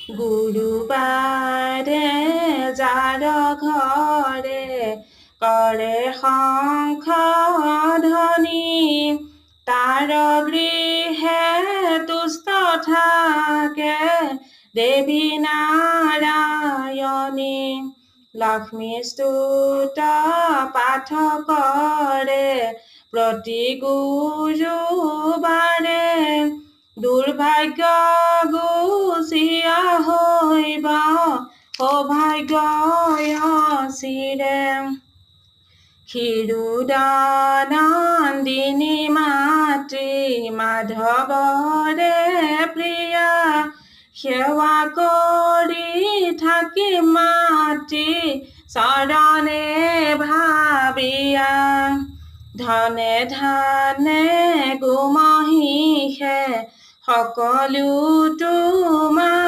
গুৰুবাৰে যাৰ ঘৰে কৰে সংশোধনী তাৰ গৃহে তুষ্ট থাকে দেৱী নাৰায়ণী লক্ষ্মী স্তুত পাঠ কৰে প্ৰতি গুৰুবাৰে দুৰ্ভাগ্য গুচিয়া হৈব সৌভাগ্য চিৰে ক্ষীৰোদানন্দিনী মাতৃ মাধৱৰে প্ৰিয়া সেৱা কৰি থাকি মাতৃ চৰণে ভাবিয়া ধনে ধানে গুমহিষে সকলো তোমাৰ